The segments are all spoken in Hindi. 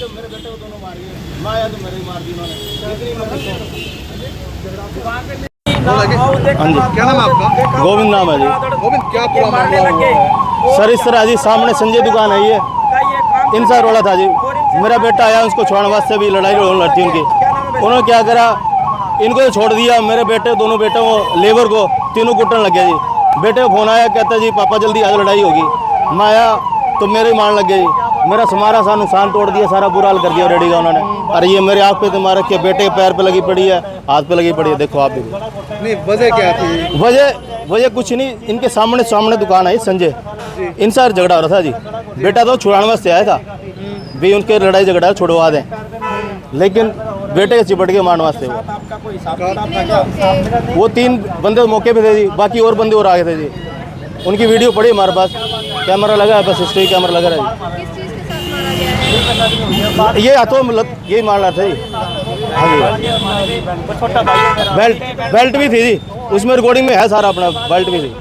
मेरे बेटे को दोनों मारी माँ या तो मेरे मार दी उन्होंने। हाँ जी, क्या नाम है आपका? गोविंद नाम है जी। गोविंद, क्या पूरा मामला हुआ? सर इस तरह जी, सामने संजय दुकान है, ये इंसार वाला था जी। मेरा बेटा आया, उसको छोड़ने वास्ते भी लड़ाई लड़ती उनकी। उन्होंने क्या करा, इनको तो छोड़ दिया, मेरे बेटे दोनों बेटों को लेबर को तीनों कुटने लग गया जी। बेटे को फोन आया, कहता जी पापा जल्दी आज लड़ाई होगी। मैं आया तो मेरे मारने लग गए जी। मेरा सारा सा नुकसान तोड़ दिया, सारा बुरा हाल कर दिया रेडी का उन्होंने। अरे ये मेरे आँख पे तो मार रखी है, बेटे के पैर पे लगी पड़ी है, हाथ पे लगी पड़ी है, देखो आप भी। नहीं, वजह क्या थी? वजह कुछ नहीं, इनके सामने दुकान है संजय, इनसे झगड़ा हो रहा था जी। बेटा तो छुड़ाने वास्ते आया था भी, उनके लड़ाई झगड़ा छुड़वा दें, लेकिन बेटे के चिपट के मारने वास्ते वो 3 बंदे मौके पे थे जी, बाकी और बंदे और आगे थे जी। उनकी वीडियो पड़ी हमारे पास, कैमरा लगा है, बस सिस्टरी कैमरा लगा रहा है। ये हाथों में यही मार रहा था जी। हाँ जी, बेल्ट भी थी जी, उसमें रिकॉर्डिंग में है सारा, अपना बेल्ट भी थी।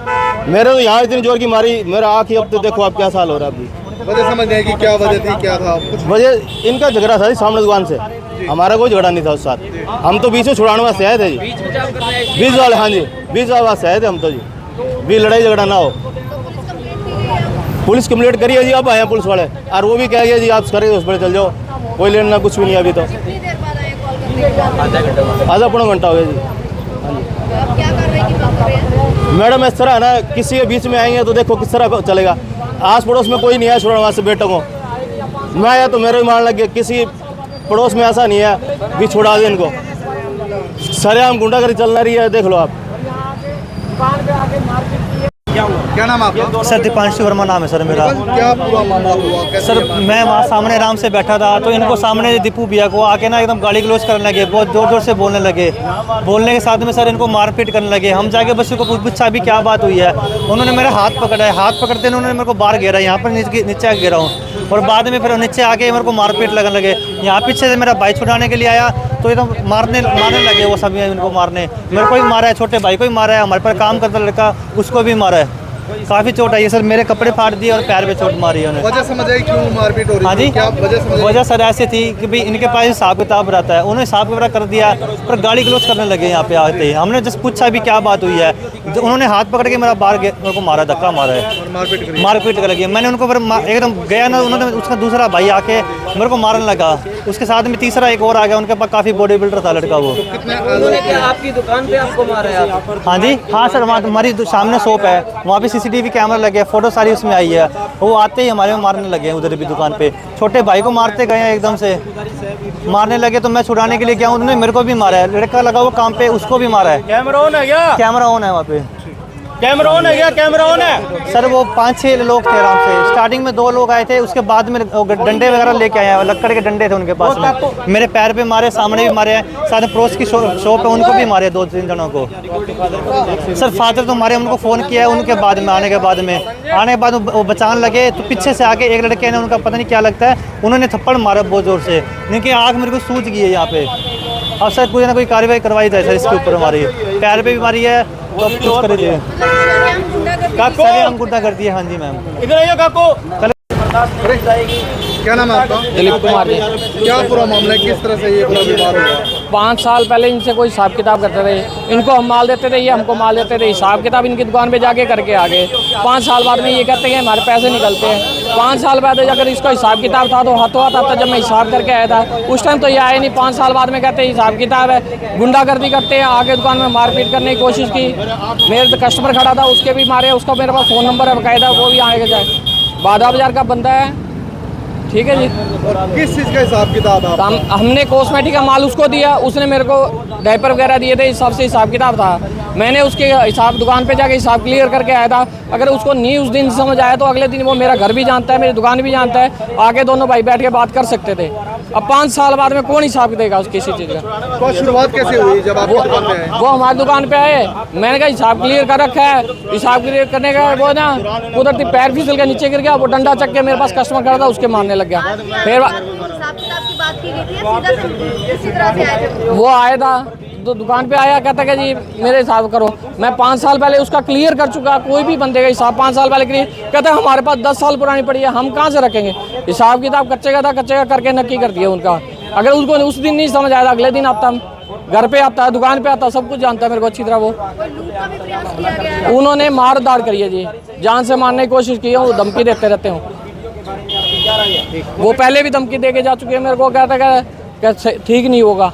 मेरे तो यहाँ इतनी जोर की मारी, मेरा आँख ही, अब तो देखो आप क्या साल हो रहा है अभी। वजह समझ नहीं कि क्या वजह थी, क्या था? वजह इनका झगड़ा था जी सामने दुकान से, हमारा कोई झगड़ा नहीं था उस साथ। हम तो बीच में छुड़ाने वास्ते आए थे जी, बीच वाले। हाँ जी, बीच वाले वास्ते आए थे हम तो जी, भी लड़ाई झगड़ा ना हो। पुलिस कंप्लेंट करी है जी, अब आए हैं पुलिस वाले, और वो भी कह गया जी आप करेंगे उस पर चल जाओ, कोई लेना कुछ भी नहीं अभी तो। आधा पौना घंटा हो गया जी। मैडम इस तरह है ना, किसी के बीच में आएंगे तो देखो किस तरह चलेगा। आस पड़ोस में कोई नहीं है छुड़ाने वास्ते बेटों को, मैं आया तो मेरे भी मारने लग गया। किसी पड़ोस में ऐसा नहीं है भी छुड़ा दे इनको, सरेआम गुंडागर्दी चल रही है, देख लो आप। क्या नाम आपका? सर दीपांशु वर्मा नाम है सर मेरा। क्या पूरा मामला हुआ? सर मैं वहाँ सामने आराम से बैठा था, तो इनको सामने दीपू भैया को आके ना एकदम गाली गलौज करने लगे, बहुत ज़ोर ज़ोर से बोलने लगे। बोलने के साथ में सर इनको मारपीट करने लगे। हम जाके बस को पूछा अभी क्या बात हुई है। उन्होंने मेरा हाथ पकड़ा है, हाथ पकड़ते उन्होंने मेरे को बाहर घेरा, यहाँ पर नीचे गिरा हूँ, और बाद में फिर नीचे आके मेरे को मारपीट लगने लगे। यहाँ पीछे से मेरा भाई छुड़ाने के लिए आया, तो एकदम मारने लगे वो सभी इनको मारने। मेरे को भी मारा है, छोटे भाई को भी मारा है, हमारे पर काम करता लड़का उसको भी मारा है। काफ़ी चोट आई है सर, मेरे कपड़े फाड़ दिए और पैर पे चोट मारी है उन्होंने। वजह समझ आई क्यों मारपीट हो रही है? हाँ जी, क्या वजह सर ऐसी थी कि भाई इनके पास हिसाब किताब रहता है, उन्होंने हिसाब किताब कर दिया, पर गाली गलौज करने लगे यहाँ पे आते ही। हमने जस्ट पूछा भी क्या बात हुई है, उन्होंने हाथ पकड़ के मेरा मेरे को मारा, धक्का मारा है, मारपीट कर लगी। मैंने उनको फिर एकदम गया ना, उन्होंने उसका दूसरा भाई आके मेरे को मारने लगा, उसके साथ में तीसरा एक और आ गया, उनके पास काफ़ी बॉडी बिल्डर था लड़का वो। आपकी दुकान पे आपको मारा है? हाँ जी, हाँ सर, वहाँ हमारी सामने शॉप है, वहाँ पे CCTV कैमरा लगे, फोटो सारी उसमें आई है। वो आते ही हमारे में मारने लगे हैं, उधर भी दुकान पे छोटे भाई को मारते गए हैं, एकदम से मारने लगे। तो मैं छुड़ाने के लिए गया, उन्होंने मेरे को भी मारा है, लड़का लगा वो काम पे उसको भी मारा है। कैमरा ऑन है क्या? कैमरा ऑन है वहाँ पे, कैमरा ऑन है क्या? कैमरा ऑन है सर। वो 5-6 लोग थे आराम से, स्टार्टिंग में 2 लोग आए थे, उसके बाद में डंडे वगैरह लेके आए हैं, लक्कड़ के डंडे थे उनके पास में। मेरे पैर पे मारे, सामने भी मारे हैं, साथ में पड़ोस की शॉप है उनको भी मारे, 2-3 जनों को। सर फादर तो मारे, उनको फ़ोन किया है, उनके बाद में आने के बाद वो बचाने लगे, तो पीछे से आके एक लड़के ने, उनका पता नहीं क्या लगता है, उन्होंने थप्पड़ मारा बहुत ज़ोर से, उनकी आँख मेरे को सूज गई है यहाँ पे। अब सर कोई ना कोई कार्रवाई करवाई जाए सर, इसके ऊपर हमारी पैर पे भी मारी है, तो अब कुछ कर दिए। हम गुंडा कर दिए। हाँ जी मैम, इधर आइए काको। क्या नाम है आपका? दिलीप कुमार जी। क्या पूरा मामला है, किस तरह से ये पूरा विवाद हुआ? 5 साल पहले इनसे कोई हिसाब किताब करते थे, इनको हम माल देते थे, ये हमको माल देते थे, हिसाब किताब इनकी दुकान पे जाके करके आ गए। 5 साल बाद में ये कहते हैं हमारे पैसे निकलते हैं। 5 साल बाद अगर इसका हिसाब किताब था तो हाथों हाथ आता, जब मैं हिसाब करके आया था उस टाइम तो ये आए नहीं। 5 साल बाद में कहते हैं हिसाब किताब है, गुंडागर्दी करते हैं, आगे दुकान में मारपीट करने की कोशिश की। मेरे तो कस्टमर खड़ा था, उसके भी मारे, उसका मेरे पास फ़ोन नंबर है बाकायदा, वो भी आगे जाए। बादा बाजार का बंदा है, ठीक है जी। किस चीज़ का हिसाब किताब है? हमने कॉस्मेटिक का माल उसको दिया, उसने मेरे को डायपर वगैरह दिए थे, इस हिसाब से हिसाब किताब था। मैंने उसके हिसाब दुकान पे जाके हिसाब क्लियर करके आया था। अगर उसको नहीं उस दिन समझ आया तो अगले दिन वो मेरा घर भी जानता है, मेरी दुकान भी जानता है, आके दोनों भाई बैठ के बात कर सकते थे। अब 5 साल बाद में कौन हिसाब देगा उस किसी चीज़ का। तो शुरुआत कैसे हुई जब आप दुकान पे आए? वो हमारी दुकान पे आए, मैंने कहा हिसाब क्लियर कर रखा है, हिसाब क्लियर करने का वो ना कुदरती पैर फिसल के नीचे गिर गया, वो डंडा चक के मेरे पास कस्टमर खड़ा था उसके मारने लग गया। फिर हिसाब किताब की बात की गई थी या सीधा इसी तरह से आए थे? वो आया था तो दुकान पे आया, कहता कि जी मेरे हिसाब करो। मैं 5 साल पहले उसका क्लियर कर चुका, कोई भी बंदे का हिसाब 5 साल पहले क्लियर, कहता है हमारे पास 10 साल पुरानी पड़ी है, हम कहाँ से रखेंगे हिसाब किताब। कच्चे का था, कच्चे का करके नक्की कर दिया उनका। अगर उसको उस दिन नहीं समझ आया, अगले दिन आता, घर पे आता है, दुकान पे आता है, सब कुछ जानता है मेरे को अच्छी तरह। वो कोई लूट का भी प्रयास किया गया है? उन्होंने मार दाड़ करी है जी, जान से मारने की कोशिश की है, वो धमकी देते रहते हो। वो पहले भी धमकी दे के जा चुके हैं मेरे को, कहता है ठीक नहीं होगा।